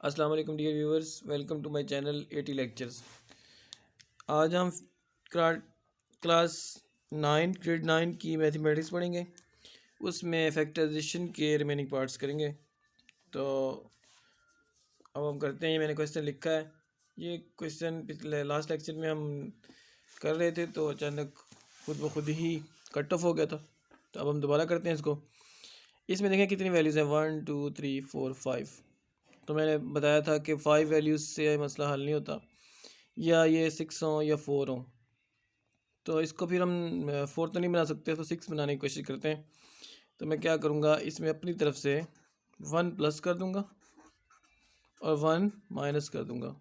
अस्सलाम वालेकुम dear viewers, welcome to my channel AT lectures. आज हम क्लास 9 ग्रेड 9 की मैथमेटिक्स पढ़ेंगे। उसमें फैक्टराइजेशन के रिमेनिंग पार्ट्स करेंगे। तो अब हम करते हैं। ये मैंने क्वेश्चन लिखा है। ये क्वेश्चन पिछले लास्ट लेक्चर में हम कर रहे थे, तो अचानक खुद ब खुद ही कट ऑफ हो गया था। तो अब हम दोबारा करते हैं इसको। इसमें देखें कितनी वैल्यूज़ हैं, 1 2 3 4 5। तो मैंने बताया था कि 5 वैल्यूज़ से मसला हल नहीं होता, या ये 6 हों या 4 हों। तो इसको फिर हम 4 तो नहीं बना सकते, तो 6 बनाने की कोशिश करते हैं। तो मैं क्या करूँगा, इसमें अपनी तरफ से 1 प्लस कर दूँगा और 1 माइनस कर दूँगा।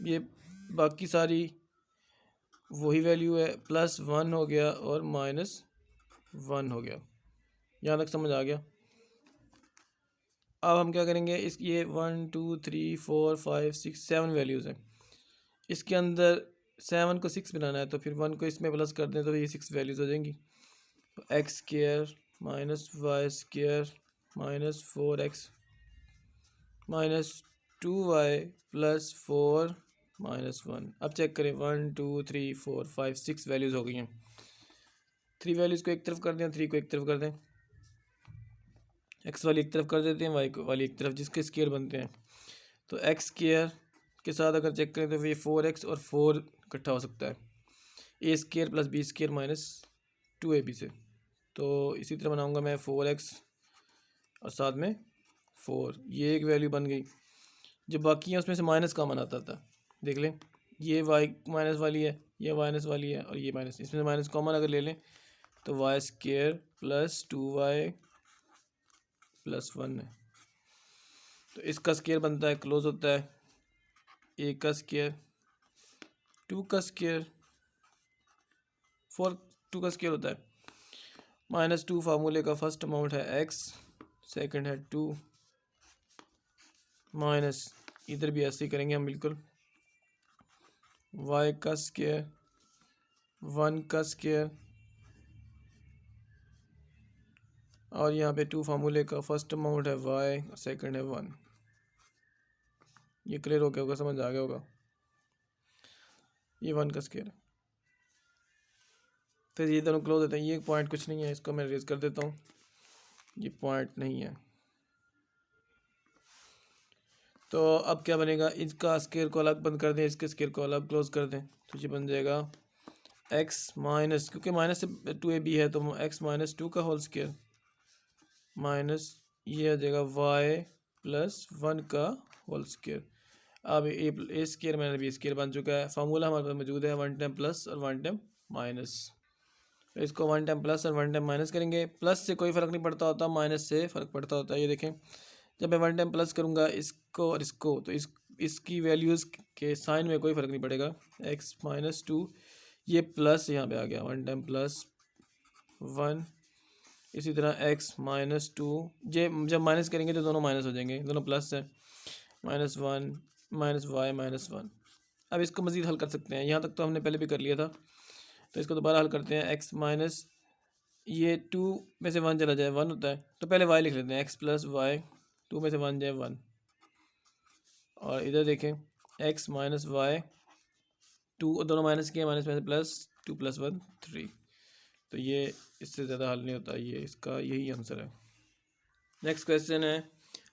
ये बाकी सारी वही वैल्यू है, +1 हो गया और -1 हो गया। यहाँ तक समझ आ गया। अब हम क्या करेंगे, इस ये 1 2 3 4 5 6 7 वैल्यूज़ हैं। इसके अंदर 7 को 6 बनाना है, तो फिर 1 को इसमें प्लस कर दें तो ये 6 वैल्यूज़ हो जाएंगी। तो x square minus y square minus 4x minus 2y plus 4 minus 1। अब चेक करें, 1 2 3 4 5 6 वैल्यूज़ हो गई हैं। 3 वैल्यूज़ को एक तरफ कर दें, 3 को एक तरफ कर दें। एक्स वाली एक तरफ कर देते हैं, वाई वाली एक तरफ, जिसके स्क्वायर बनते हैं। तो एक्स स्क्वायर के साथ अगर चेक करें तो ये 4x और 4 इकट्ठा हो सकता है, a square plus b square minus 2ab से। तो इसी तरह बनाऊंगा मैं 4x और साथ में 4, ये एक वैल्यू बन गई। जो बाकी है उसमें से माइनस कॉमन आता था, देख लें। ये वाई माइनस वाली है, ये माइनस वाली है और ये माइनस, इसमें से माइनस कॉमन अगर ले लें तो Y square plus 2y plus 1 है। तो इसका स्क्वायर बनता है, क्लोज होता है, ए का स्क्वायर 2 का स्क्वायर 4 2 का स्क्वायर होता है, -2 फार्मूले का फर्स्ट अमाउंट है x, सेकंड है 2 माइनस, इधर भी ऐसे ही करेंगे हम बिल्कुल, y का स्क्वायर 1 का स्क्वायर और यहाँ पे 2 फार्मूले का फर्स्ट अमाउंट है y, सेकंड है 1। ये क्लियर हो गया होगा, समझ आ गया होगा। ये 1 का स्क्वायर है। तो ये दोनों क्लोज होते हैं। ये पॉइंट कुछ नहीं है, इसको मैं रेज कर देता हूँ, ये पॉइंट नहीं है। तो अब क्या बनेगा, इसका स्क्वायर को अलग बंद कर दें, इसके स्क्वायर को अलग क्लोज कर दें, तो ये बन जाएगा x माइनस, क्योंकि माइनस से 2ab है तो x माइनस 2 का होल स्क्वायर माइनस ये आ जाएगा y प्लस 1 का होल स्क्वायर। अब ए स्क्वायर माइनस बी स्क्वायर बन चुका है। फार्मूला हमारे पास मौजूद है, 1 टाइम प्लस और 1 टाइम माइनस। तो इसको 1 टाइम प्लस और 1 टाइम माइनस करेंगे। प्लस से कोई फ़र्क नहीं पड़ता होता, माइनस से फ़र्क पड़ता होता है। ये देखें, जब मैं 1 टाइम प्लस करूँगा इसको और इसको, तो इसकी वैल्यूज़ के साइन में कोई फ़र्क नहीं पड़ेगा। x माइनस 2, ये प्लस यहाँ पे आ गया, 1 टाइम प्लस 1। इसी तरह x माइनस 2, ये जब माइनस करेंगे तो दोनों माइनस हो जाएंगे, दोनों प्लस है, -1 माइनस y माइनस 1। अब इसको मज़ीद हल कर सकते हैं, यहाँ तक तो हमने पहले भी कर लिया था, तो इसको दोबारा हल करते हैं। x माइनस, ये 2 में से 1 चला जाए 1 होता है, तो पहले y लिख लेते हैं, x प्लस वाई, 2 में से 1 जाए 1। और इधर देखें, x माइनस वाई, 2 दोनों माइनस किए, माइनस में से प्लस, 2 प्लस 1 3। तो ये इससे ज़्यादा हल नहीं होता, ये इसका यही आंसर है। नेक्स्ट क्वेश्चन है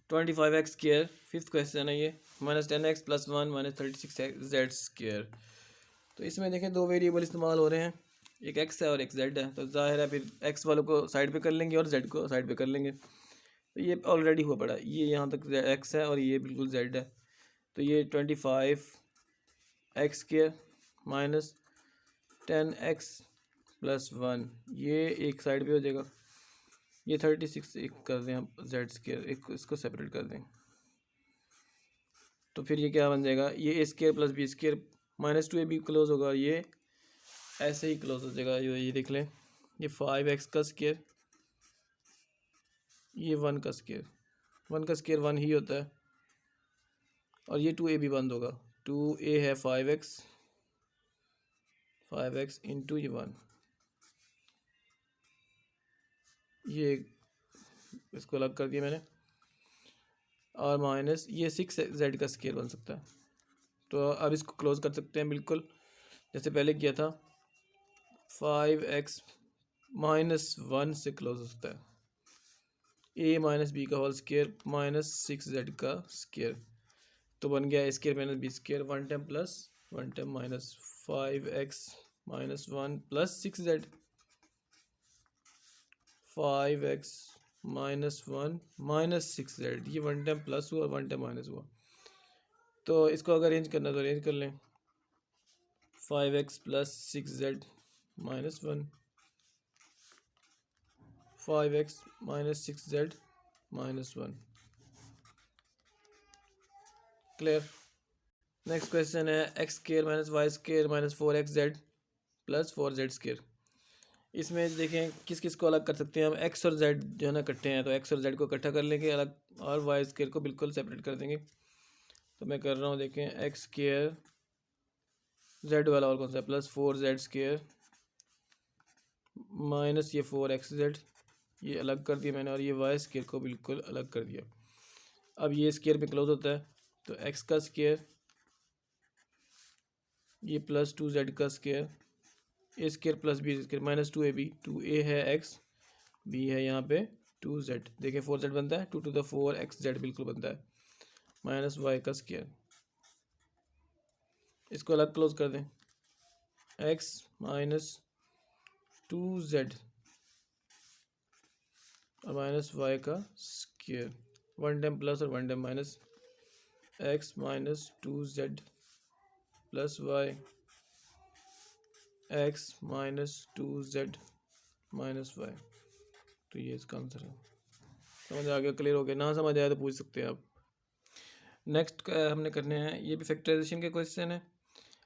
25x स्क्वायर, फिफ्थ क्वेश्चन है ये, -10x प्लस 1 -36z स्क्वायर। तो इसमें देखें दो वेरिएबल इस्तेमाल हो रहे हैं, एक x है और एक z है। तो जाहिर है फिर x वालों को साइड पे कर लेंगे और z को साइड पे कर लेंगे। तो ये ऑलरेडी हुआ पड़ा है, ये यहाँ तक x है और ये बिल्कुल z है। तो ये 25x square minus 10x plus 1, ये एक साइड पे हो जाएगा। ये 36 एक कर दें हम, z स्क्वायर एक इसको सेपरेट कर दें, तो फिर ये क्या बन जाएगा, ये a square plus b square -2ab close होगा, ये ऐसे ही क्लोज हो जाएगा। ये देख लें, ये 5x का स्क्वायर, ये 1 का स्क्वायर, 1 का स्क्वायर 1 ही होता है, और ये 2ab बंद होगा। 2a है 5x इंटू ये 1, ये इसको अलग कर दिया मैंने। और माइनस ये 6z का स्क्वायर बन सकता है। तो अब इसको क्लोज कर सकते हैं बिल्कुल जैसे पहले किया था। 5x माइनस 1 से क्लोज हो सकता है। a माइनस बी का होल स्क्वायर माइनस 6z का स्क्वायर, तो बन गया a square minus b square. 1 time plus 1 time minus 5x minus 1 plus 6z। 5x minus 1 minus 6z, ये 1 टाइम प्लस हुआ और 1 टाइम माइनस हुआ। तो इसको अगर अरेंज करना तो अरेंज कर लें। 5x plus 6z minus 1, 5x minus 6z minus 1। Clear. Next question है x square minus y square minus 4xz plus 4z square. इसमें देखें किस किस को अलग कर सकते हैं हम। एक्स और जेड जो है ना इकट्ठे हैं, तो एक्स और जेड को इकट्ठा कर लेंगे अलग, और वाई स्क्वायर को बिल्कुल सेपरेट कर देंगे। तो मैं कर रहा हूँ, देखें एक्स स्क्वायर जेड वाला और कौन सा प्लस 4z स्क्वायर माइनस ये 4xz, ये अलग कर दिया मैंने, और ये वाई स्क्वायर को बिल्कुल अलग कर दिया। अब ये स्क्वायर में क्लोज होता है, तो एक्स का स्क्वायर ये प्लस 2z का square, a square plus b square minus 2ab, 2a है x, b है यहाँ पे 2z। देखिए 4z बनता है, 2 टू द 4xz बिल्कुल बनता है, माइनस y का स्क्वायर। इसको अलग क्लोज कर दें, x माइनस 2z और माइनस y का स्क्वायर। 1 टाइम प्लस और 1 time minus, x minus 2z plus y, x minus 2z minus y। तो ये इसका आंसर है। समझ आ गया, क्लियर हो गया? ना समझ आया तो पूछ सकते हैं आप। नेक्स्ट हमने करने हैं, ये भी फैक्टराइजेशन के क्वेश्चन है,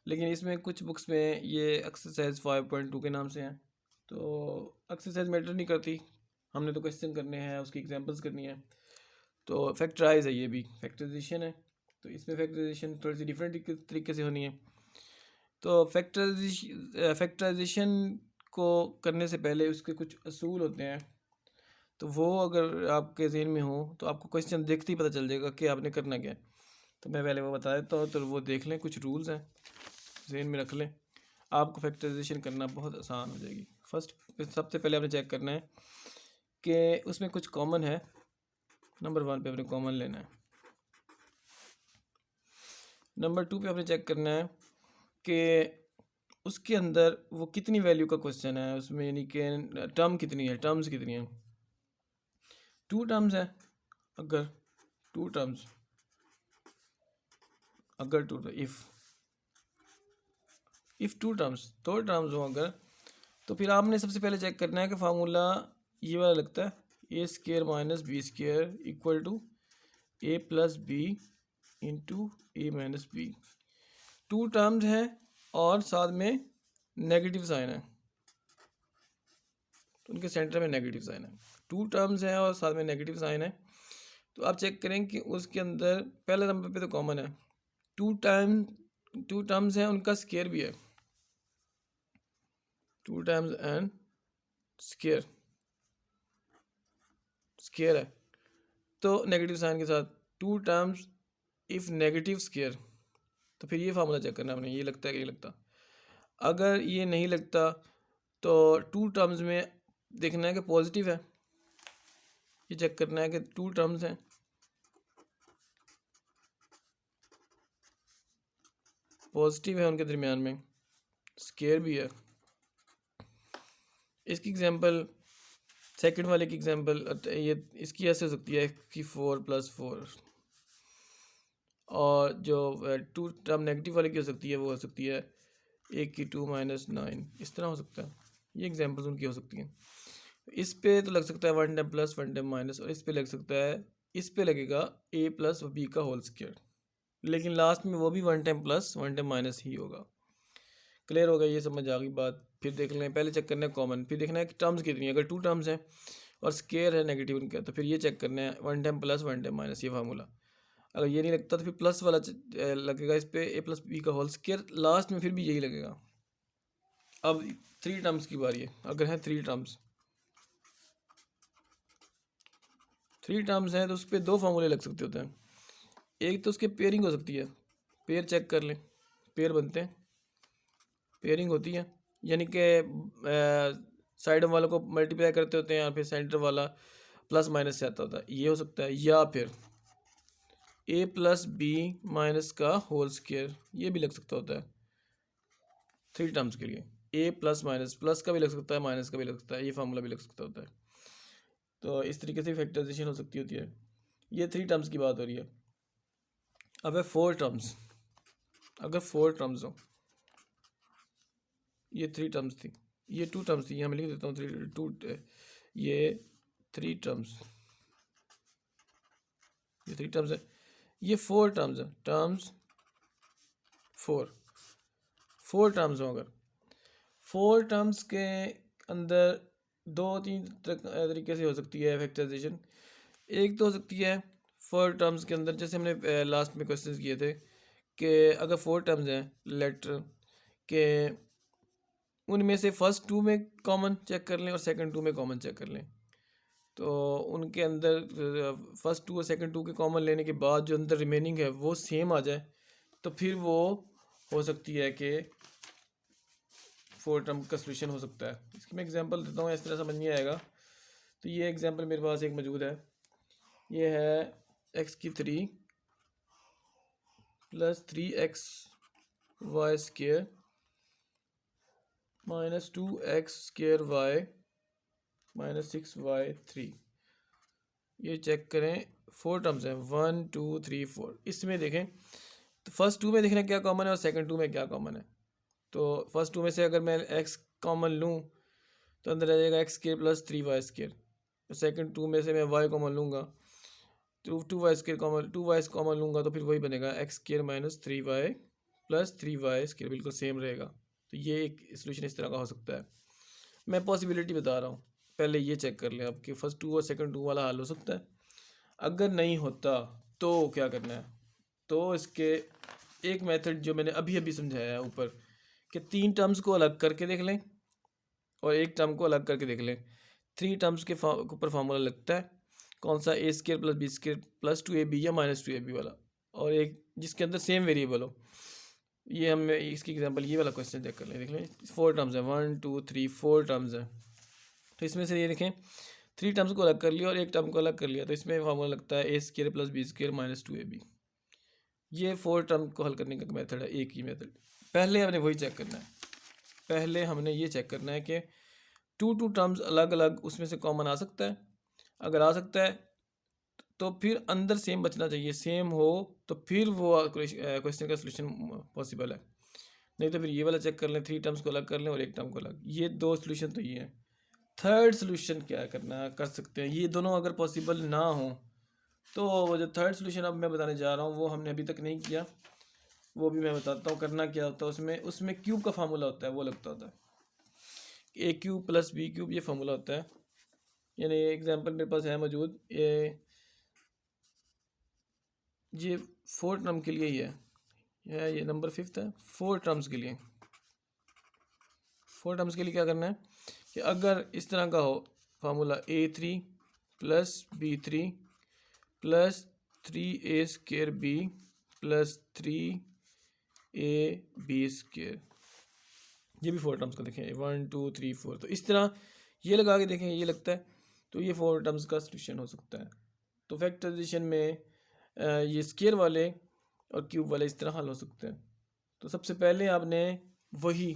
लेकिन इसमें कुछ बुक्स में ये एक्सरसाइज 5.2 के नाम से हैं। तो एक्सरसाइज मैटर नहीं करती, हमने तो क्वेश्चन करने हैं, उसकी एग्जांपल्स करनी है। तो फैक्टराइज है, ये भी फैक्टराइजेशन है, तो इसमें फैक्टराइजेशन थोड़ी सी डिफरेंट तरीके से होनी है। तो फैक्टराइजेशन को करने से पहले उसके कुछ असूल होते हैं, तो वो अगर आपके जहन में हो तो आपको क्वेश्चन देखते ही पता चल जाएगा कि आपने करना क्या है। तो मैं पहले वो बता देता हूँ, तो वो देख लें, कुछ रूल्स हैं जहन में रख लें, आपको फैक्टराइजेशन करना बहुत आसान हो जाएगी। फर्स्ट सबसे पहले आपने चेक करना है कि उसमें कुछ कॉमन है। नंबर 1 पे आपने कॉमन लेना है। नंबर 2 पे आपने चेक करना है कि उसके अंदर वो कितनी वैल्यू का क्वेश्चन है, उसमें यानी कि टर्म कितनी है, टर्म्स कितनी है। 2 टर्म्स है, अगर 2 टर्म्स, अगर 2 इफ़ 2 टर्म्स, 2 टर्म्स हो अगर, तो फिर आपने सबसे पहले चेक करना है कि फार्मूला ये वाला लगता है, a square minus b square equal to a plus b into a minus b. 2 terms हैं और साथ में नेगेटिव साइन है, तो उनके सेंटर में नेगेटिव साइन है। 2 टर्म्स हैं और साथ में नेगेटिव साइन है, तो आप चेक करें कि उसके अंदर पहले नंबर पे तो कॉमन है, 2 टर्म्स हैं, उनका स्क्वायर भी है, 2 टाइम्स एंड स्क्वायर है, तो नेगेटिव साइन के साथ 2 टर्म्स इफ नेगेटिव स्क्वायर। तो फिर ये फार्मूला चेक करना आपने, ये लगता है कि ये लगता। अगर ये नहीं लगता तो 2 टर्म्स में देखना है कि पॉजिटिव है, ये चेक करना है कि 2 टर्म्स हैं, पॉजिटिव है, उनके दरमियान में स्क्वायर भी है। इसकी एग्जांपल, सेकंड वाले की एग्जांपल, ये इसकी ऐसे हो सकती है कि 4 + 4, और जो 2 टर्म नेगेटिव वाले की हो सकती है वो हो सकती है 1 की 2 - 9, इस तरह हो सकता है। ये एग्जांपल्स उनकी हो सकती हैं। इस पे तो लग सकता है 1 टाइम प्लस 1 टाइम माइनस, और इस पे लग सकता है, इस पे लगेगा a + b का होल स्क्वायर, लेकिन लास्ट में वो भी 1 टाइम प्लस 1 टाइम माइनस ही होगा। क्लियर हो गया, ये समझ आ गई बात। फिर देख लें, पहले चेक करना है कॉमन, फिर देखना है कि टर्म्स कितनी है। अगर 2 टर्म्स हैं और स्क्वायर है नेगेटिव उनका, तो फिर ये चेक करना है 1 टाइम प्लस 1 टाइम माइनस, ये फार्मूला। अगर ये नहीं लगता तो फिर प्लस वाला लगेगा इस पे, a + b का होल स्क्वायर, लास्ट में फिर भी यही लगेगा। अब 3 टर्म्स की बारी है, अगर है 3 टर्म्स हैं तो उस पर 2 फार्मूले लग सकते होते हैं। एक तो उसके पेयरिंग हो सकती है, पेयर चेक कर लें, पेयर बनते हैं, पेयरिंग होती है, यानी कि साइड वालों को मल्टीप्लाई करते होते हैं या फिर सेंटर वाला प्लस माइनस से आता होता है, ये हो सकता है। या फिर ए प्लस बी माइनस का होल स्क्वायर, ये भी लग सकता होता है 3 टर्म्स के लिए। ए प्लस माइनस, प्लस का भी लग सकता है, माइनस का भी लग सकता है, ये फार्मूला भी लग सकता होता है। तो इस तरीके से फैक्टराइजेशन हो सकती होती है। ये 3 टर्म्स की बात हो रही है। अब है 4 टर्म्स। अगर 4 टर्म्स हो, ये 3 टर्म्स थी, ये 2 टर्म्स थी, यहाँ मैं लिख देता हूँ 2, ये 3 टर्म्स, ये 3 टर्म्स है, ये 4 टर्म्स है, टर्म्स 4 टर्म्स हो। अगर 4 टर्म्स के अंदर 2-3 तरीके से हो सकती है फैक्टराइजेशन। एक तो हो सकती है 4 टर्म्स के अंदर, जैसे हमने लास्ट में क्वेश्चंस किए थे कि अगर 4 टर्म्स हैं लेटर के, उनमें से फर्स्ट 2 में कॉमन चेक कर लें और सेकंड 2 में कॉमन चेक कर लें। तो उनके अंदर फर्स्ट 2 और सेकंड 2 के कॉमन लेने के बाद जो अंदर रिमेनिंग है वो सेम आ जाए, तो फिर वो हो सकती है कि 4 टर्म का सोल्यूशन हो सकता है। इसकी मैं एग्जांपल देता हूँ, इस तरह समझ नहीं आएगा। तो ये एग्जांपल मेरे पास एक मौजूद है, ये है x³ + 3xy² - 2x² y - 6y3। ये चेक करें, 4 टर्म्स हैं, 1 2 3 4। इसमें देखें तो फर्स्ट 2 में देखना क्या कॉमन है और सेकंड 2 में क्या कॉमन है। तो फर्स्ट 2 में से अगर मैं x कॉमन लूँ तो अंदर आ जाएगा x² + 3y²। सेकंड 2 में से मैं y कॉमन लूँगा तो 2y² कॉमन, 2y कॉमन लूँगा तो फिर वही बनेगा x² - 3y + 3y², बिल्कुल सेम रहेगा। तो ये एक सोल्यूशन इस तरह का हो सकता है। मैं पॉसिबिलिटी बता रहा हूँ, पहले ये चेक कर लें आपके फर्स्ट 2 और सेकंड 2 वाला हल हो सकता है। अगर नहीं होता तो क्या करना है, तो इसके एक मेथड जो मैंने अभी अभी समझाया है ऊपर, कि 3 टर्म्स को अलग करके देख लें और एक टर्म को अलग करके देख लें। 3 टर्म्स के ऊपर फार्मूला लगता है, कौन सा, a² + b² + 2ab या -2ab वाला, और एक जिसके अंदर सेम वेरिएबल हो। ये हम इसकी एग्जांपल ये वाला क्वेश्चन चेक कर लें, देख लें 4 टर्म्स हैं, 1 2 3 4 टर्म्स हैं। तो इसमें से ये देखें 3 टर्म्स को अलग कर लिया और एक टर्म को अलग कर लिया, तो इसमें फार्मूला लगता है a² + b² - 2ab। ये 4 टर्म को हल करने का मेथड है, एक ही मेथड। पहले हमने वही चेक करना है, पहले हमने ये चेक करना है कि 2 टर्म्स अलग अलग उसमें से कॉमन आ सकता है। अगर आ सकता है तो फिर अंदर सेम बचना चाहिए, सेम हो तो फिर वो क्वेश्चन का सोल्यूशन पॉसिबल है। नहीं तो फिर ये वाला चेक कर लें, 3 टर्म्स को अलग कर लें और एक टर्म को अलग, ये 2 सोल्यूशन तो ये हैं। थर्ड सोल्यूशन क्या करना कर सकते हैं, ये दोनों अगर पॉसिबल ना हो तो वो जो थर्ड सोल्यूशन अब मैं बताने जा रहा हूँ वो हमने अभी तक नहीं किया, वो भी मैं बताता हूँ करना क्या होता है। उसमें क्यूब का फार्मूला होता है, वो लगता होता है a³ + b³, ये फार्मूला होता है। यानी एग्जांपल मेरे पास है मौजूद, ये 4 टर्म के लिए ही है, ये नंबर 5 है। 4 टर्म्स के लिए, 4 टर्म्स के लिए क्या करना है कि अगर इस तरह का हो formula, a³ + b³ + 3a² + 3ab², ये भी 4 टर्म्स का देखें, 1 2 3 4। तो इस तरह ये लगा के देखें, ये लगता है तो ये 4 टर्म्स का सोल्यूशन हो सकता है। तो फैक्टराइजेशन में ये स्क्वायर वाले और क्यूब वाले इस तरह हल हो सकते हैं। तो सबसे पहले आपने वही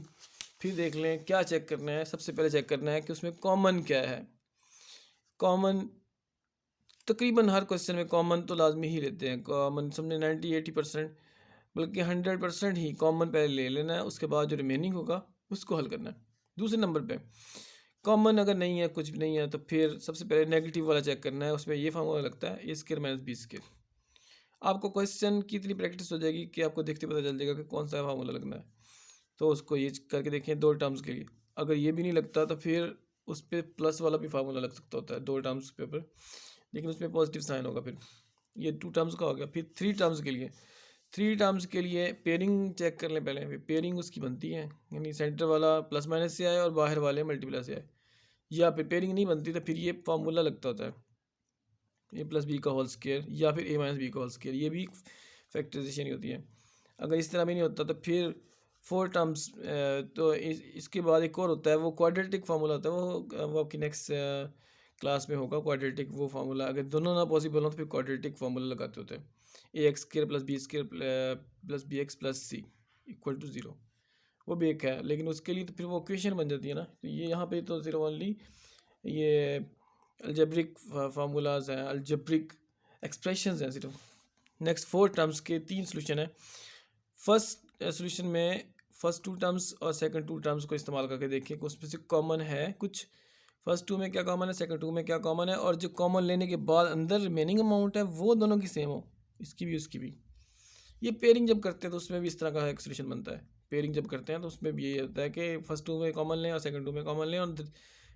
फिर देख लें क्या चेक करना है। सबसे पहले चेक करना है कि उसमें कॉमन क्या है। कॉमन तकरीबन हर क्वेश्चन में कॉमन तो लाजमी ही लेते हैं, कॉमन समझे 90-80% बल्कि 100% ही कॉमन पहले ले लेना है, उसके बाद जो रिमेनिंग होगा उसको हल करना है। दूसरे नंबर पे कॉमन अगर नहीं है, कुछ भी नहीं है, तो फिर सबसे पहले नेगेटिव वाला चेक करना है। उसमें ये फार्मूला लगता है a² - b²। आपको क्वेश्चन की इतनी प्रैक्टिस हो जाएगी कि आपको देखते पता चल जाएगा कि कौन सा फार्मूला लगना है। तो उसको ये करके देखें 2 टर्म्स के लिए। अगर ये भी नहीं लगता तो फिर उस पर प्लस वाला भी फार्मूला लग सकता होता है 2 टर्म्स के ऊपर, लेकिन उसमें पॉजिटिव साइन होगा। फिर ये 2 टर्म्स का हो गया। फिर 3 टर्म्स के लिए, 3 टर्म्स के लिए पेयरिंग चेक कर लें पहले। पेयरिंग उसकी बनती है, यानी सेंटर वाला प्लस माइनस से आए और बाहर वाले मल्टीप्लाई से आए। या फिर पेयरिंग नहीं बनती तो फिर ये फार्मूला लगता होता है ए प्लस बी का होल स्क्वायर या फिर ए माइनस बी का होल स्क्वायर, ये भी फैक्टराइजेशन ही होती है। अगर इस तरह भी नहीं होता तो फिर 4 टर्म्स, तो इसके बाद एक और होता है वो क्वाड्रेटिक फार्मूला होता है, वो आपकी नेक्स्ट क्लास में होगा। क्वाड्रेटिक वो फार्मूला अगर दोनों ना पॉसिबल हो तो फिर क्वाड्रेटिक फार्मूला लगाते होते हैं। A x square plus b square plus b x plus c equal to 0, वो भी एक है, लेकिन उसके लिए तो फिर वो इक्वेशन बन जाती है ना। तो ये यहाँ पे तो सिर्फ ओनली ये अलजेब्रिक फार्मूलाज हैं, अलजेब्रिक एक्सप्रेशंस हैं सिर्फ। नेक्स्ट 4 टर्म्स के 3 सोल्यूशन है। फर्स्ट सोल्यूशन में फर्स्ट 2 टर्म्स और सेकंड 2 टर्म्स को इस्तेमाल करके देखिए कि उसमें से कॉमन है कुछ। फर्स्ट 2 में क्या कॉमन है, सेकंड 2 में क्या कॉमन है, और जो कॉमन लेने के बाद अंदर रिमेनिंग अमाउंट है वो दोनों की सेम हो, इसकी भी उसकी भी। ये पेयरिंग जब करते हैं तो उसमें भी इस तरह का एक सोल्यूशन बनता है। पेयरिंग जब करते हैं तो उसमें भी ये होता है कि फर्स्ट 2 में कॉमन लें और सेकंड 2 में कॉमन लें और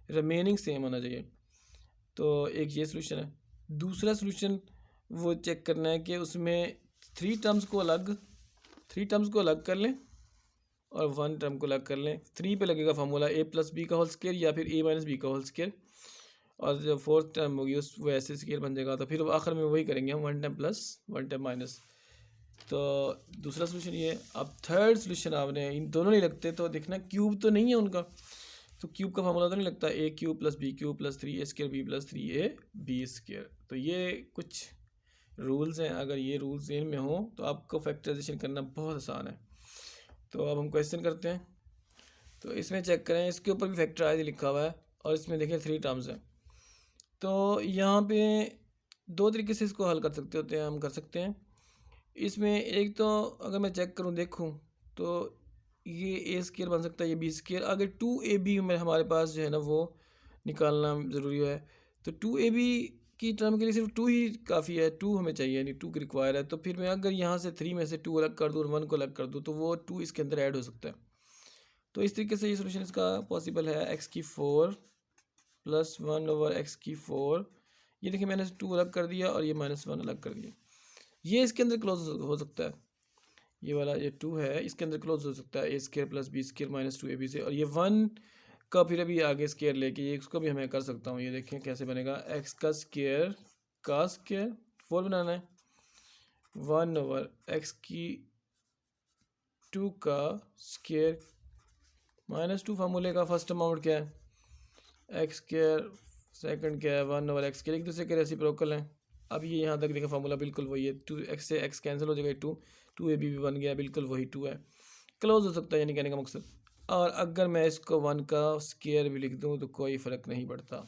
रिमेनिंग सेम होना चाहिए। तो एक ये सोल्यूशन है। दूसरा सोल्यूशन वो चेक करना है कि उसमें 3 टर्म्स को अलग कर लें और 1 टर्म को अलग कर लें। 3 पे लगेगा फार्मूला ए प्लस बी का होल स्क्वायर या फिर ए माइनस बी का होल स्क्वायर, और जो 4th टर्म होगी उस वो ऐसे स्क्वायर बन जाएगा। तो फिर आखिर में वही करेंगे हम, 1 टर्म प्लस 1 टर्म माइनस। तो दूसरा सोल्यूशन ये। अब थर्ड सोल्यूशन आपने इन दोनों नहीं लगते तो देखना क्यूब तो नहीं है उनका, तो क्यूब का फार्मूला तो नहीं लगता, a cube plus b cube plus 3a² b plus 3ab²। तो ये कुछ रूल्स हैं, अगर ये रूल्स ज़हन में हो तो आपको फैक्टराइजेशन करना बहुत आसान है। तो अब हम क्वेश्चन करते हैं। तो इसमें चेक करें, इसके ऊपर भी फैक्टराइज लिखा हुआ है और इसमें देखिए 3 टर्म्स हैं। तो यहाँ पे 2 तरीके से इसको हल कर सकते होते हैं, हम कर सकते हैं। इसमें एक तो अगर मैं चेक करूँ देखूँ तो ये a² बन सकता है, ये b²। अगर 2ab में हमारे पास जो है ना वो निकालना ज़रूरी है, तो 2ab की टर्म के लिए सिर्फ 2 ही काफ़ी है, 2 हमें चाहिए, यानी 2 की रिक्वायर है। तो फिर मैं अगर यहाँ से 3 में से 2 अलग कर दूँ और 1 को अलग कर दूँ तो वो 2 इसके अंदर ऐड हो सकता है। तो इस तरीके से ये सोल्यूशन इसका पॉसिबल है। x⁴ प्लस 1/x⁴, ये देखिए मैंने 2 अलग कर दिया और ये -1 अलग कर दिया, ये इसके अंदर क्लोज हो सकता है। ये वाला ये 2 है इसके अंदर क्लोज हो सकता है a² plus b² minus 2ab से। और ये 1 का फिर अभी आगे स्क्वायर लेके ये इसको भी हमें कर सकता हूँ। ये देखें कैसे बनेगा, x का स्क्वायर 4 बनाना है, 1/x⁴ का स्क्वायर -2 फार्मूले का फर्स्ट अमाउंट क्या है x², सेकंड क्या है 1/x², एक दूसरे के रेसिप्रोकल हैं। अब ये यहाँ तक देखा फार्मूला बिल्कुल वही है, 2x से x कैंसिल हो जाएगा, 2ab भी बन गया, बिल्कुल वही 2 है, क्लोज हो सकता है यानी कहने का मकसद। और अगर मैं इसको 1 का स्क्वायर भी लिख दूँ तो कोई फ़र्क नहीं पड़ता।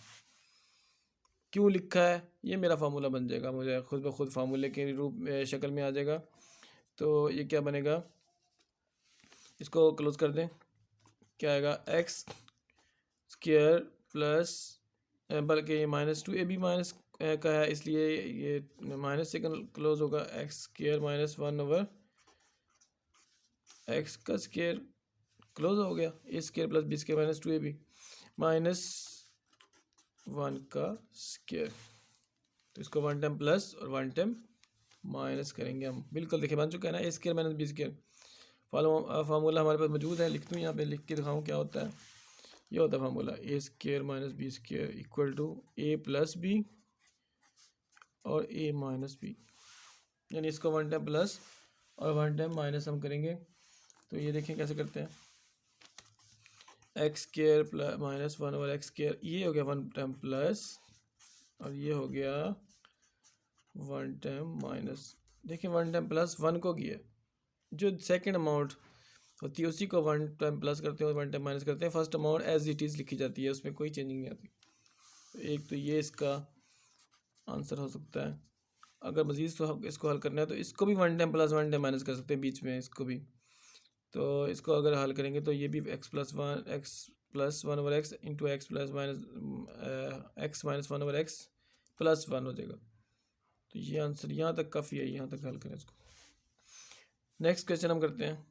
क्यों लिखा है, ये मेरा फार्मूला बन जाएगा, मुझे खुद ब खुद फार्मूले के रूप में शक्ल में आ जाएगा। तो ये क्या बनेगा, इसको क्लोज कर दें, क्या आएगा x² प्लस, बल्कि ये -2ab माइनस का है इसलिए ये माइनस से क्लोज होगा, x² माइनस 1/x का स्क्वायर क्लोज हो गया, a² plus b² minus 2ab minus 1 का स्क्वायर। तो इसको 1 टाइम प्लस और 1 टाइम माइनस करेंगे हम, बिल्कुल देखिए बन चुका है ना, a² माइनस b²। फार्मूला हमारे पास मौजूद है, लिख दूँ यहाँ पे, लिख के दिखाऊँ क्या होता है। ये होता है formula a² minus b² equal to a plus b और a माइनस b, यानी इसको 1 टाइम प्लस और 1 टाइम माइनस हम करेंगे। तो ये देखें कैसे करते हैं, x² प्लस माइनस 1/x², ये हो गया 1 टाइम प्लस और ये हो गया 1 टाइम माइनस। देखिए 1 टाइम प्लस 1 को किया, जो सेकंड अमाउंट होती है उसी को 1 टाइम प्लस करते हैं और 1 टाइम माइनस करते हैं। First amount as it is लिखी जाती है, उसमें कोई चेंजिंग नहीं आती। तो एक तो ये इसका आंसर हो सकता है। अगर मज़ीद तो इसको हल करना है तो इसको भी 1 टाइम प्लस 1 टाइम माइनस कर सकते हैं बीच में, इसको भी। तो इसको अगर हल करेंगे तो ये भी x plus 1/x into x plus minus x minus 1/x plus 1 हो जाएगा। तो ये आंसर यहाँ तक काफ़ी है, यहाँ तक हल करें इसको। नेक्स्ट क्वेश्चन हम करते हैं।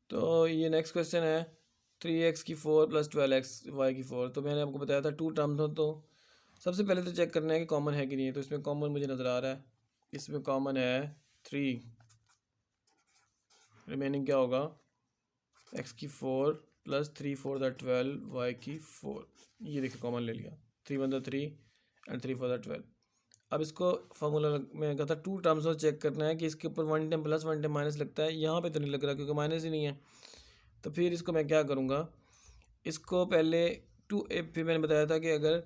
तो ये नेक्स्ट क्वेश्चन है 3x⁴ प्लस 12xy⁴। तो मैंने आपको बताया था 2 टर्म्स हो, तो सबसे पहले तो चेक करना है कि कॉमन है कि नहीं है। तो इसमें कॉमन मुझे नज़र आ रहा है, इसमें कॉमन है 3, रिमेनिंग क्या होगा x⁴ प्लस 3 4 12 y⁴। ये देखिए कॉमन ले लिया, 3 1 3, एंड 3 4 12। अब इसको फार्मूला मैंने कहा था 2 टर्म्स में चेक करना है कि इसके ऊपर 1 टाइम प्लस 1 टाइम माइनस लगता है, यहाँ पे तो नहीं लग रहा क्योंकि माइनस ही नहीं है। तो फिर इसको मैं क्या करूँगा, इसको पहले फिर मैंने बताया था कि अगर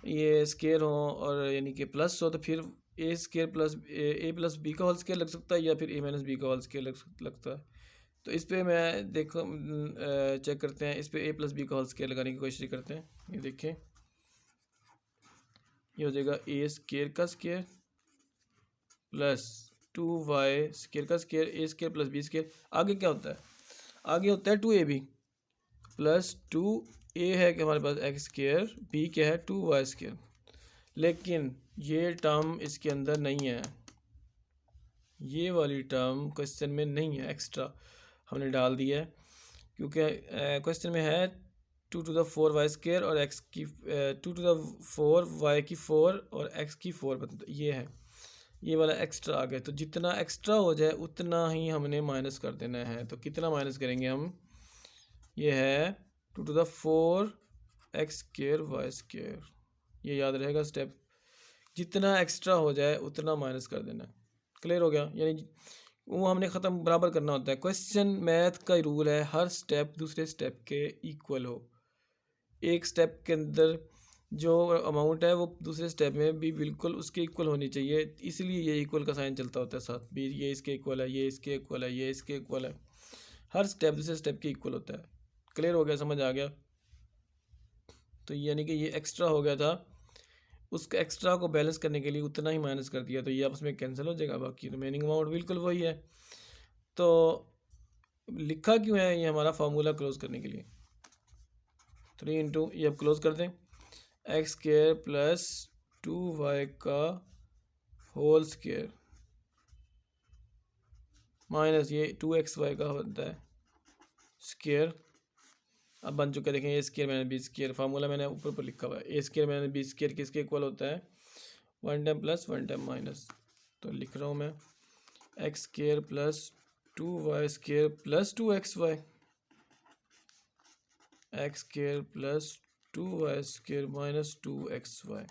ये स्केयर हो और यानी कि प्लस हो तो फिर ए स्केयर प्लस बी का होल स्केयर लग सकता है या फिर ए माइनस बी का होल स्केयर लगता है। तो इस पर मैं देखो चेक करते हैं, इस पर ए प्लस बी का होल स्केयर लगाने की कोशिश करते हैं। ये देखें, ये हो जाएगा ए स्केयर का स्केयर प्लस 2y स्केयर का स्केयर, ए स्केयर प्लस बी स्केयर। आगे क्या होता है, आगे होता है 2ab प्लस 2a है कि हमारे पास एक्स स्केयर, बी क्या है 2y स्केयर। लेकिन ये टर्म इसके अंदर नहीं है, ये वाली टर्म क्वेश्चन में नहीं है, एक्स्ट्रा हमने डाल दिया है क्योंकि क्वेश्चन में है 2 to the 4 वाई स्केयर और एक्स की 2 to the 4 वाई की 4 और एक्स की 4 ये है, ये वाला एक्स्ट्रा आ गया। तो जितना एक्स्ट्रा हो जाए उतना ही हमने माइनस कर देना है। तो कितना माइनस करेंगे हम, ये है 2 to the 4 x square y square, ये याद रहेगा स्टेप, जितना एक्स्ट्रा हो जाए उतना माइनस कर देना। क्लियर हो गया, यानी वो हमने ख़त्म बराबर करना होता है। क्वेश्चन मैथ का रूल है हर स्टेप दूसरे स्टेप के इक्वल हो, एक स्टेप के अंदर जो अमाउंट है वो दूसरे स्टेप में भी बिल्कुल उसके इक्वल होनी चाहिए, इसलिए ये इक्वल का साइन चलता होता है साथ भी, ये इसके इक्वल है, ये इसके इक्वल है, ये इसके इक्वल है, हर स्टेप दूसरे स्टेप के इक्वल होता है। क्लियर हो गया, समझ आ गया। तो यानी कि ये एक्स्ट्रा हो गया था, उसका एक्स्ट्रा को बैलेंस करने के लिए उतना ही माइनस कर दिया, तो ये आपस में कैंसिल हो जाएगा, बाकी रिमेनिंग अमाउंट बिल्कुल वही है। तो लिखा क्यों है, ये हमारा फार्मूला क्लोज करने के लिए। 3 इंटू ये अब क्लोज कर दें, एक्स स्केयर प्लस 2y का होल स्केयर माइनस ये 2xy का होता है स्केयर। अब बन चुका है, देखें a square minus b square, formula मैंने ऊपर पर लिखा हुआ है, a square minus b square किसके इक्वल होता है, 1 टाइम प्लस 1 टाइम माइनस। तो लिख रहा हूँ मैं x square plus 2y square plus 2xy, x square plus 2y square minus 2xy।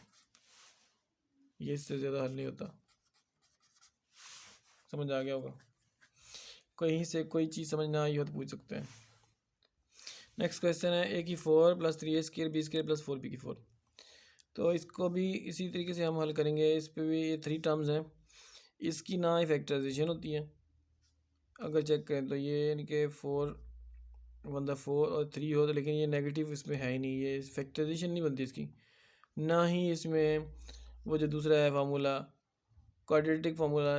ये इससे ज़्यादा हल नहीं होता, समझ आ गया होगा। कहीं से कोई चीज़ समझ ना आई हो तो पूछ सकते हैं। नेक्स्ट क्वेश्चन है ए की 4 plus 3a square b square plus 4b की 4। तो इसको भी इसी तरीके से हम हल करेंगे। इस पे भी ये 3 टर्म्स हैं, इसकी ना ही फैक्टराइजेशन होती है। अगर चेक करें तो ये यानी कि 4 1 4 और 3 हो तो, लेकिन ये नेगेटिव इसमें है ही नहीं, ये फैक्टराइजेशन नहीं बनती इसकी। ना ही इसमें वो जो दूसरा है फार्मूला क्वाड्रेटिक फार्मूला,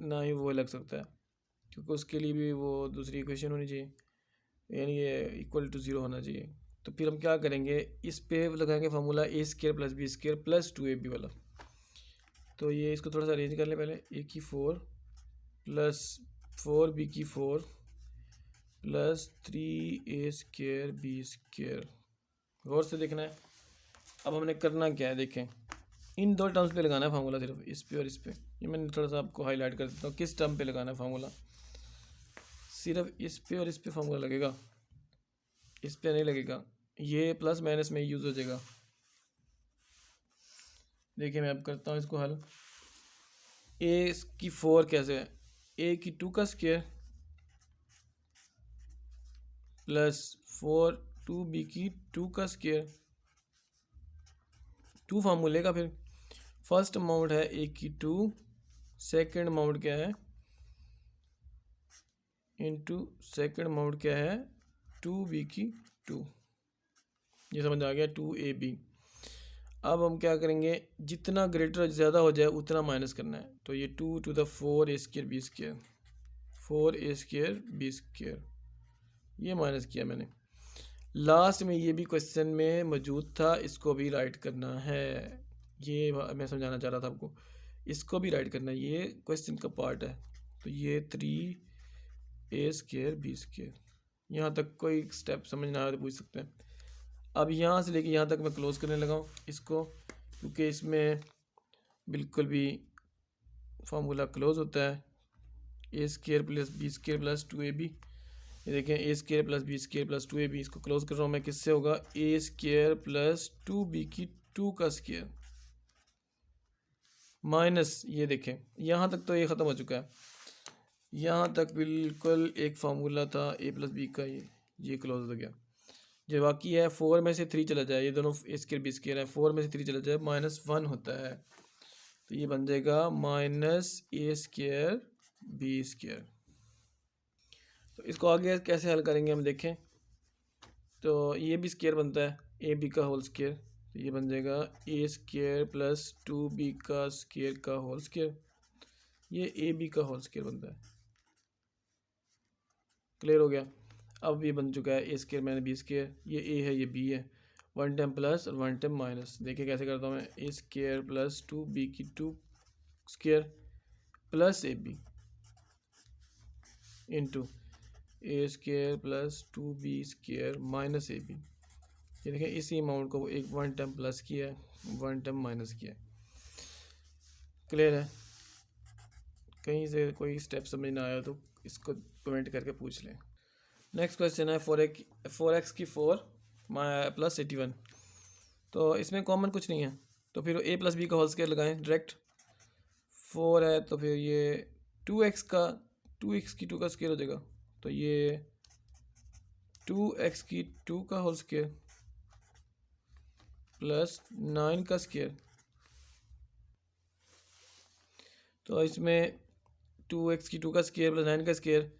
ना ही वो लग सकता है क्योंकि उसके लिए भी वो दूसरी इक्वेशन होनी चाहिए, यानी ये इक्वल टू 0 होना चाहिए। तो फिर हम क्या करेंगे, इस पे लगाएंगे formula a square plus b square plus 2ab वाला। तो ये इसको थोड़ा सा अरेंज कर लें, पहले ए की 4 प्लस 4b की 4 plus 3a square b square. गौर से देखना है। अब हमने करना क्या है, देखें इन 2 टर्म्स पे लगाना है फार्मूला, सिर्फ इस पे और इस पे। ये मैंने थोड़ा सा आपको हाईलाइट कर देता हूँ किस टर्म पे लगाना है फार्मूला, सिर्फ इस पे और इस पे फार्मूला लगेगा, इस पे नहीं लगेगा। ये प्लस माइनस में यूज़ हो जाएगा। देखिए मैं अब करता हूँ इसको हल। ए की 4 कैसे है, ए की 2 का स्क्वायर प्लस 4 2b की 2 का स्क्वायर, 2 फार्मूले का। फिर फर्स्ट अमाउंट है ए की 2, सेकंड अमाउंट क्या है इनटू सेकंड अमाउंट क्या है 2b की 2। ये समझ आ गया, 2ab। अब हम क्या करेंगे, जितना ग्रेटर ज़्यादा हो जाए उतना माइनस करना है। तो ये 2 to the 4 a square b square, 4a square b square, ये माइनस किया मैंने। लास्ट में ये भी क्वेश्चन में मौजूद था, इसको भी राइट करना है। ये मैं समझाना चाह रहा था आपको, इसको भी राइट करना है, ये क्वेश्चन का पार्ट है। तो ये 3a स्क्वायर बी स्क्वायर, यहाँ तक कोई स्टेप समझ ना आए तो पूछ सकते हैं। अब यहाँ से लेके यहाँ तक मैं क्लोज करने लगा हूँ इसको, क्योंकि इसमें बिल्कुल भी फार्मूला क्लोज होता है। A square plus b square plus 2ab, ये देखें a square plus b square plus 2ab, इसको क्लोज कर रहा हूँ मैं, किससे होगा ए स्क्वायर प्लस 2b की 2 का स्क्वायर माइनस, ये देखें यहाँ तक तो ये ख़त्म हो चुका है, यहाँ तक बिल्कुल एक फार्मूला था ए प्लस बी का, ये क्लोज हो गया। जो बाकी है 4 में से 3 चला जाए, ये दोनों ए स्केयर बी स्केयर है, 4 में से 3 चला जाए -1 होता है, तो ये बन जाएगा माइनस ए स्केयर बी स्केयर। तो इसको आगे कैसे हल करेंगे हम देखें। तो ये भी स्केयर बनता है ए बी का होल स्केयर, तो ये बन जाएगा ए स्केयर प्लस 2b का स्केयर का होल स्केयर, ये ए बी का होल स्केयर बनता है। क्लियर हो गया। अब ये बन चुका है a square minus b square, ये ए है ये बी है, 1 टाइम प्लस और 1 टाइम माइनस। देखिए कैसे करता हूँ मैं, ए स्केयर प्लस 2b की 2 square plus a b into a square plus 2b square minus a b. ये देखिए इसी अमाउंट को एक 1 टाइम प्लस किया है, 1 टाइम माइनस किया है। क्लियर है। कहीं से कोई स्टेप समझ ना आया तो इसको कमेंट करके पूछ लें। नेक्स्ट क्वेश्चन है 4x की 4 प्लस 81। तो इसमें कॉमन कुछ नहीं है, तो फिर ए प्लस बी का होल स्केयर लगाएं डायरेक्ट। 4 है तो फिर ये 2x की 2 का स्केयर हो जाएगा, तो ये 2x की 2 का होल स्केयर प्लस 9 का स्केयर। तो इसमें 2x की 2 का स्केयर प्लस 9 का स्केयर,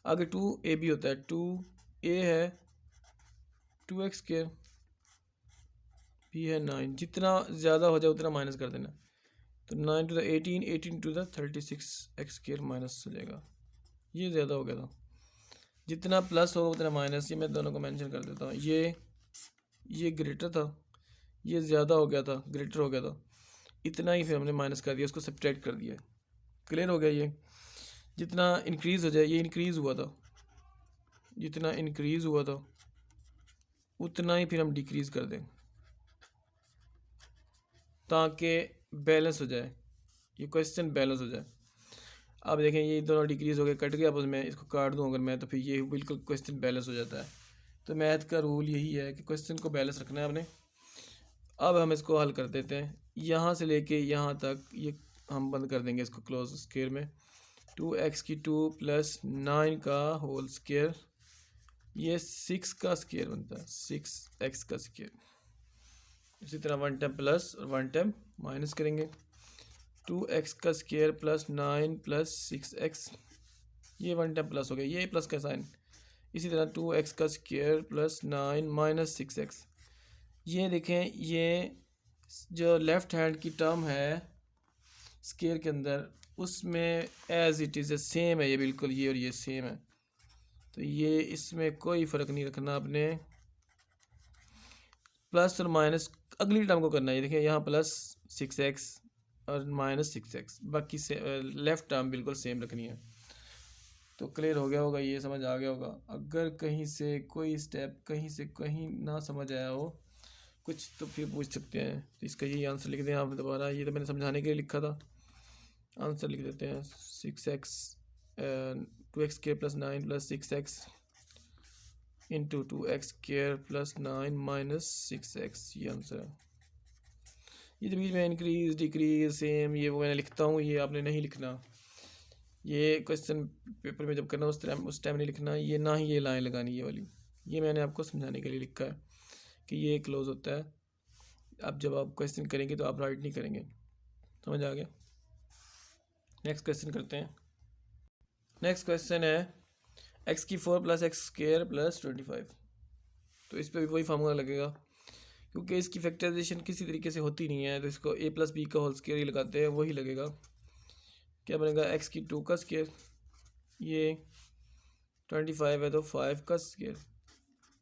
आगे 2ab होता है, 2a है 2x स्केयर, b है 9, जितना ज़्यादा हो जाए उतना माइनस कर देना। तो 9 to the 18, 18 to the 36 x square minus हो जाएगा, ये ज़्यादा हो गया था। जितना प्लस होगा उतना माइनस, ये मैं दोनों को मेंशन कर देता हूँ। ये ग्रेटर था, ये ज़्यादा हो गया था, ग्रेटर हो गया था, इतना ही फिर हमने माइनस कर दिया, उसको सब्ट्रैक्ट कर दिया। क्लियर हो गया। ये जितना इंक्रीज़ हो जाए, ये इंक्रीज़ हुआ था, जितना इंक्रीज़ हुआ था उतना ही फिर हम डिक्रीज़ कर दें ताकि बैलेंस हो जाए, ये क्वेश्चन बैलेंस हो जाए। अब देखें ये दोनों डिक्रीज़ हो गए, कट गया, अब मैं इसको काट दूँ अगर मैं, तो फिर ये बिल्कुल क्वेश्चन बैलेंस हो जाता है। तो मैथ का रूल यही है कि क्वेश्चन को बैलेंस रखना है आपने। अब हम इसको हल कर देते हैं, यहाँ से लेके यहाँ तक ये हम बंद कर देंगे इसको क्लोज स्केयर में। 2x की 2 प्लस 9 का होल स्केयर, ये 6 का स्केयर बनता है, 6x का स्केयर। इसी तरह 1 टाइम प्लस और 1 टाइम माइनस करेंगे। 2x का स्केयर प्लस 9 प्लस 6x, ये 1 टाइम प्लस हो गया, ये प्लस का साइन। इसी तरह 2x का स्केयर प्लस 9 माइनस 6x। ये देखें, ये जो लेफ़्ट हैंड की टर्म है स्केयर के अंदर, उसमें एज इट इज़ सेम है, ये बिल्कुल ये और ये सेम है, तो ये इसमें कोई फ़र्क नहीं रखना आपने। प्लस और माइनस अगली टर्म को करना है। ये देखिए यहाँ प्लस 6x और माइनस 6x, बाकी से लेफ़्ट टर्म बिल्कुल सेम रखनी है। तो क्लियर हो गया होगा, ये समझ आ गया होगा। अगर कहीं से कोई स्टेप कहीं से कहीं ना समझ आया हो कुछ, तो फिर पूछ सकते हैं। तो इसका यही आंसर लिख दें आप दोबारा, ये तो मैंने समझाने के लिए लिखा था, आंसर लिख देते हैं 6x 2x square plus 9 plus 6x into 2x square plus 9 minus 6x, ये आंसर है। ये तो बीच में इंक्रीज डिक्रीज सेम ये वो मैंने लिखता हूँ, ये आपने नहीं लिखना। ये क्वेश्चन पेपर में जब करना उस टाइम नहीं लिखना, ये ना ही ये लाइन लगानी, ये वाली ये मैंने आपको समझाने के लिए लिखा है कि ये क्लोज होता है। अब जब आप क्वेश्चन करेंगे तो आप राइट नहीं करेंगे। समझ आ गया। नेक्स्ट क्वेश्चन करते हैं। नेक्स्ट क्वेश्चन है x की 4 प्लस एक्स स्क्वायर प्लस 25। तो इस पर भी वही फार्मूला लगेगा, क्योंकि इसकी फैक्टराइजेशन किसी तरीके से होती नहीं है, तो इसको a प्लस बी का होल स्क्वायर ही लगाते हैं, वही लगेगा। क्या बनेगा, x की 2 का स्क्वायर, ये 25 है तो 5 का स्क्वायर।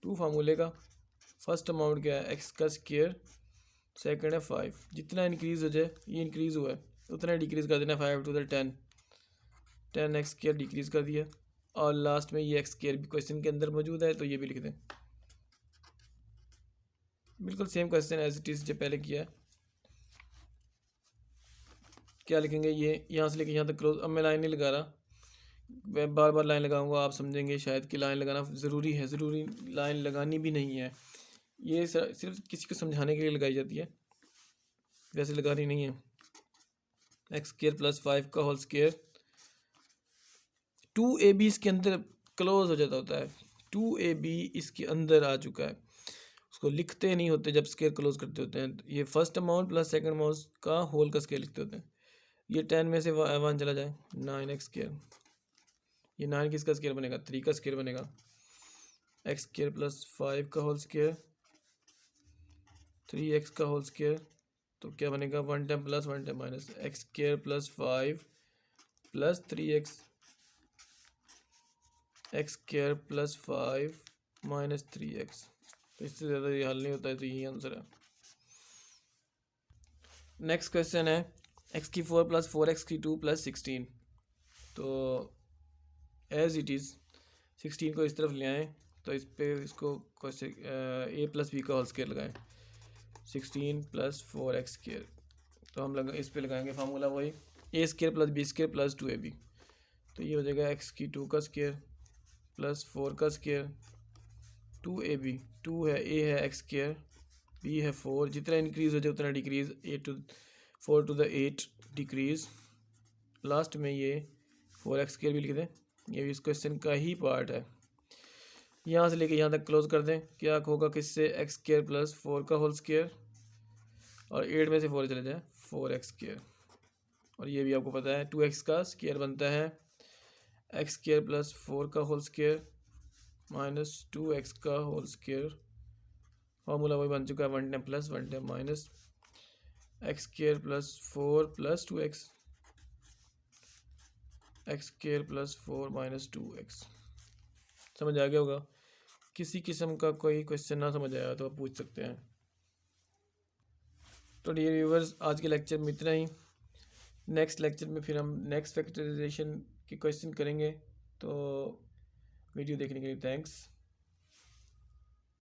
2 फार्मूले का फर्स्ट अमाउंट क्या है, x का स्क्वायर, सेकंड है 5। जितना इंक्रीज़ हो जाए, ये इंक्रीज़ हुआ है उतना डिक्रीज़ कर देना, 5 to the 10 x square decrease कर दिया, और लास्ट में ये एक्स स्क्वायर भी क्वेश्चन के अंदर मौजूद है, तो ये भी लिख दें। बिल्कुल same question as it is जो पहले किया है। क्या लिखेंगे, ये यहाँ से लेके यहाँ तक क्लोज। अब मैं लाइन नहीं लगा रहा, मैं बार बार लाइन लगाऊंगा, आप समझेंगे शायद कि लाइन लगाना ज़रूरी है, ज़रूरी लाइन लगानी भी नहीं है, ये सिर्फ किसी को समझाने के लिए लगाई जाती है, वैसे लगानी नहीं है। एक्स स्क्र प्लस 5 का होल स्क्र। 2ab इसके अंदर क्लोज हो जाता होता है, 2ab इसके अंदर आ चुका है, उसको लिखते नहीं होते जब स्क्र क्लोज करते होते हैं। ये first amount plus second amount का होल का स्क्र लिखते होते हैं। ये 10 में से 1 चला जाए, 9x स्क्र। ये 9 किसका स्क्र बनेगा, 3 का स्क्र बनेगा। एक्स स्क्र प्लस 5 का होल स्क्र, 3x का होल स्क्र, तो क्या बनेगा 1 time plus 1 time minus, x square plus 5 plus 3x, x square plus 5 minus 3x। तो इससे ज़्यादा ये हल नहीं होता है, तो यही आंसर है। नेक्स्ट क्वेश्चन है एक्स की 4 प्लस 4x की 2 प्लस 16। तो एज इट इज़ 16 को इस तरफ ले आएँ, तो इस पे इसको ए प्लस बी का होल स्क्वायर लगाएं, 16 प्लस 4x स्क्वायर। तो हम इस पे लगाएंगे फार्मूला वही, a square plus b square plus 2ab। तो ये हो जाएगा एक्स की 2 का स्क्वायर प्लस 4 का स्क्वायर 2ab। 2 है, ए है एक्स स्क्वायर, बी है 4, जितना इंक्रीज हो जाए उतना decrease, 4 to the 8 decrease. Last में ये 4x स्क्वायर भी लिख दें, ये भी इस क्वेश्चन का ही पार्ट है। यहाँ से लेके यहाँ तक क्लोज कर दें, क्या होगा किससे, एक्स स्क्वायर प्लस 4 का होल स्क्वायर, और 8 में से 4 चले जाए 4x स्क्वायर। और ये भी आपको पता है 2x का स्क्वायर बनता है एक्स स्क्वायर प्लस 4 का होल स्क्वायर माइनस 2x का होल स्क्वायर। फार्मूला वही बन चुका है, 1 time plus 1 time minus x square plus 4 plus 2x, x square plus 4 minus 2x। समझ आ गया होगा। किसी किस्म का कोई क्वेश्चन ना समझ आया तो आप पूछ सकते हैं। तो डियर व्यूवर्स, आज के लेक्चर में इतना ही। नेक्स्ट लेक्चर में फिर हम नेक्स्ट फैक्टराइजेशन के क्वेश्चन करेंगे। तो वीडियो देखने के लिए थैंक्स।